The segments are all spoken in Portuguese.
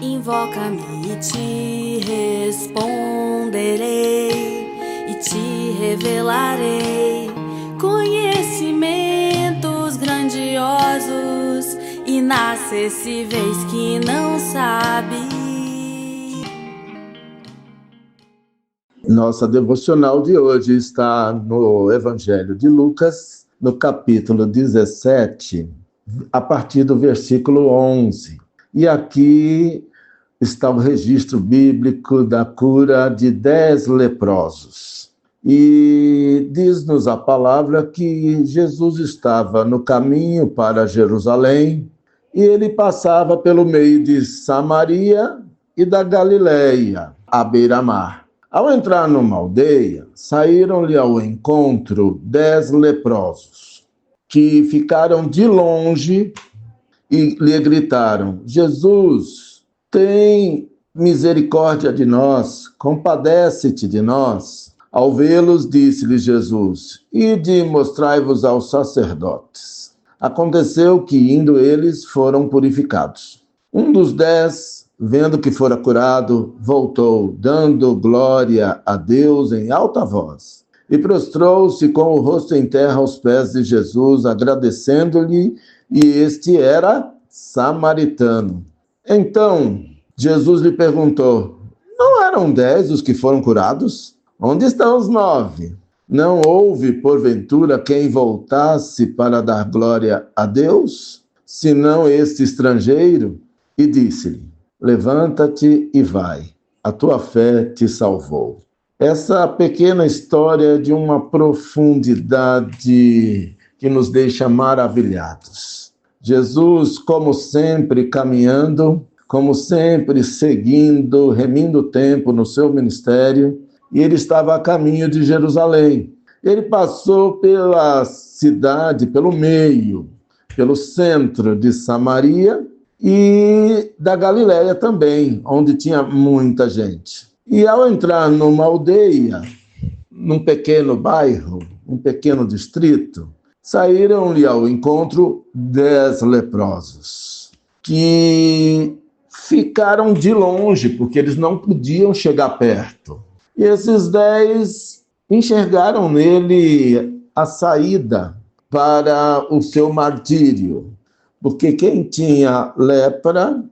Invoca-me e te responderei, e te revelarei conhecimentos grandiosos, inacessíveis que não sabe. Nossa devocional de hoje está no Evangelho de Lucas, no capítulo 17, a partir do versículo 11. E aqui está o registro bíblico da cura de 10 leprosos. E diz-nos a palavra que Jesus estava no caminho para Jerusalém e ele passava pelo meio de Samaria e da Galileia, à beira-mar. Ao entrar numa aldeia, saíram-lhe ao encontro 10 leprosos, que ficaram de longe e lhe gritaram: Jesus, tem misericórdia de nós, compadece-te de nós. Ao vê-los, disse-lhe Jesus: ide e mostrai-vos aos sacerdotes. Aconteceu que, indo eles, foram purificados. Um dos 10, vendo que fora curado, voltou, dando glória a Deus em alta voz, e prostrou-se com o rosto em terra aos pés de Jesus, agradecendo-lhe, e este era samaritano. Então, Jesus lhe perguntou: não eram 10 os que foram curados? Onde estão os 9? Não houve, porventura, quem voltasse para dar glória a Deus, senão este estrangeiro? E disse-lhe: levanta-te e vai, a tua fé te salvou. Essa pequena história é de uma profundidade que nos deixa maravilhados. Jesus, como sempre, caminhando, como sempre, seguindo, remindo o tempo no seu ministério, e ele estava a caminho de Jerusalém. Ele passou pela cidade, pelo meio, pelo centro de Samaria e da Galileia também, onde tinha muita gente. E ao entrar numa aldeia, num pequeno bairro, um pequeno distrito, saíram-lhe ao encontro 10 leprosos, que ficaram de longe, porque eles não podiam chegar perto. E esses 10 enxergaram nele a saída para o seu martírio, porque quem tinha lepra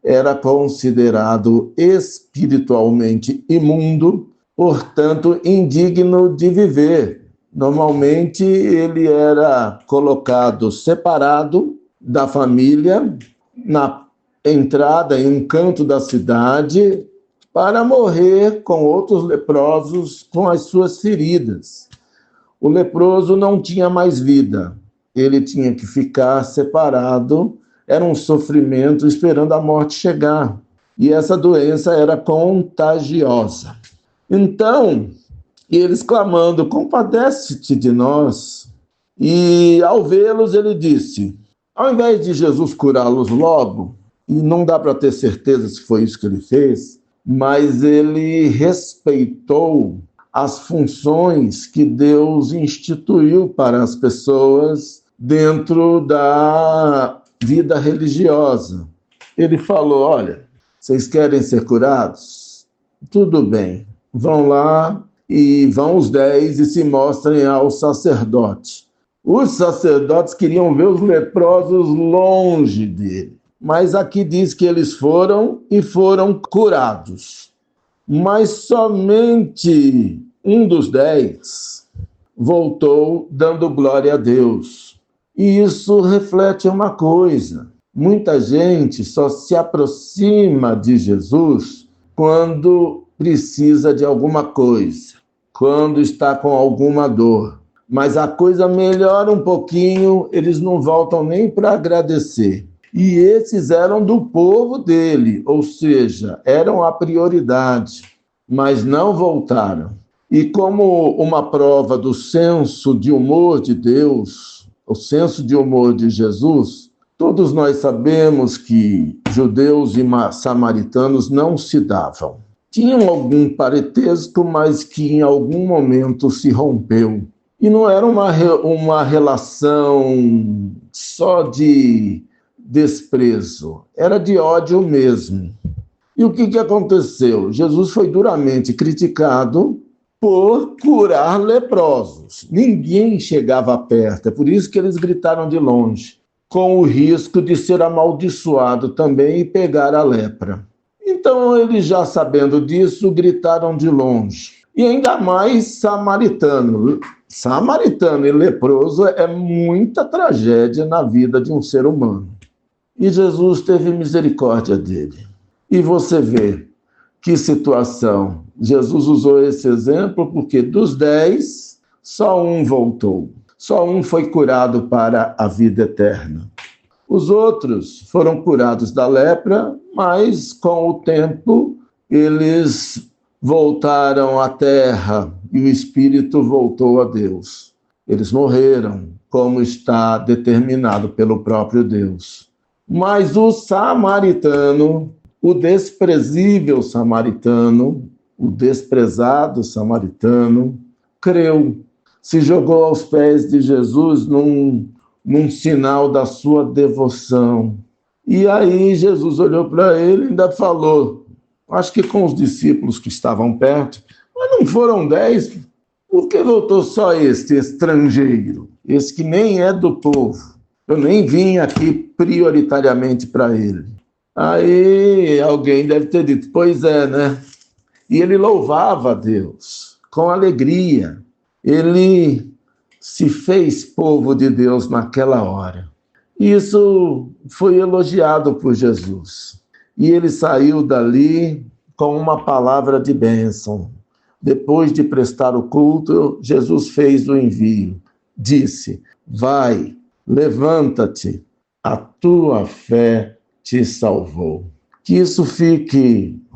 era considerado espiritualmente imundo, portanto, indigno de viver. Normalmente, ele era colocado separado da família, na entrada em um canto da cidade, para morrer com outros leprosos com as suas feridas. O leproso não tinha mais vida, ele tinha que ficar separado, era um sofrimento esperando a morte chegar. E essa doença era contagiosa. Então, eles clamando: compadece-te de nós. E ao vê-los, ele disse, ao invés de Jesus curá-los logo, e não dá para ter certeza se foi isso que ele fez, mas ele respeitou as funções que Deus instituiu para as pessoas dentro da vida religiosa. Ele falou: olha, vocês querem ser curados? Tudo bem, vão lá, e vão os 10 e se mostrem ao sacerdote. Os sacerdotes queriam ver os leprosos longe dele, mas aqui diz que eles foram e foram curados. Mas somente um dos 10 voltou dando glória a Deus. E isso reflete uma coisa: muita gente só se aproxima de Jesus quando precisa de alguma coisa, quando está com alguma dor. Mas a coisa melhora um pouquinho, eles não voltam nem para agradecer. E esses eram do povo dele, ou seja, eram a prioridade, mas não voltaram. E como uma prova do senso de humor de Deus, o senso de humor de Jesus, todos nós sabemos que judeus e samaritanos não se davam. Tinham algum parentesco, mas que em algum momento se rompeu. E não era uma relação só de desprezo, era de ódio mesmo. E o que aconteceu? Jesus foi duramente criticado por curar leprosos. Ninguém chegava perto, é por isso que eles gritaram de longe, com o risco de ser amaldiçoado também e pegar a lepra. Então, eles já sabendo disso, gritaram de longe. E ainda mais samaritano. Samaritano e leproso é muita tragédia na vida de um ser humano. E Jesus teve misericórdia dele. E você vê que situação. Jesus usou esse exemplo porque dos 10, só um voltou. Só um foi curado para a vida eterna. Os outros foram curados da lepra, mas com o tempo eles voltaram à terra e o espírito voltou a Deus. Eles morreram, como está determinado pelo próprio Deus. Mas o samaritano, o desprezível samaritano, o desprezado samaritano, creu, se jogou aos pés de Jesus num sinal da sua devoção. E aí Jesus olhou para ele e ainda falou, acho que com os discípulos que estavam perto, mas não foram 10, por que voltou só este estrangeiro? Esse que nem é do povo. Eu nem vim aqui prioritariamente para ele. Aí alguém deve ter dito, pois é, né? E ele louvava a Deus com alegria. Ele se fez povo de Deus naquela hora. Isso foi elogiado por Jesus. E ele saiu dali com uma palavra de bênção. Depois de prestar o culto, Jesus fez o envio. Disse, vai, levanta-te, a tua fé te salvou. Que isso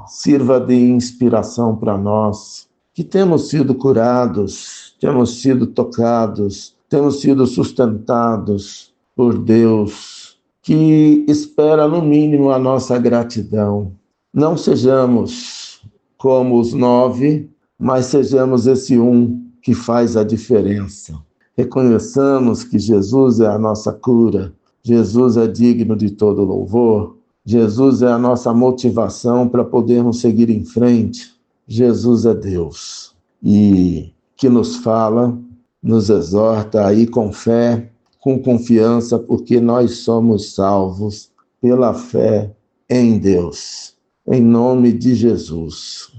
sirva de inspiração para nós, que temos sido curados, temos sido tocados, temos sido sustentados por Deus, que espera no mínimo a nossa gratidão. Não sejamos como os 9, mas sejamos esse um que faz a diferença. Reconheçamos que Jesus é a nossa cura, Jesus é digno de todo louvor, Jesus é a nossa motivação para podermos seguir em frente. Jesus é Deus e que nos fala, nos exorta aí com fé, com confiança, porque nós somos salvos pela fé em Deus. Em nome de Jesus,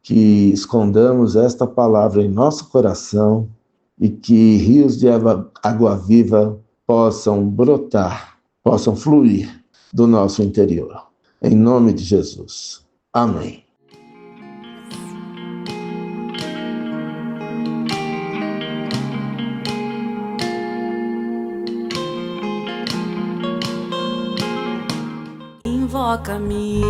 que escondamos esta palavra em nosso coração e que rios de água viva possam brotar, possam fluir do nosso interior. Em nome de Jesus. Amém. Invoca-me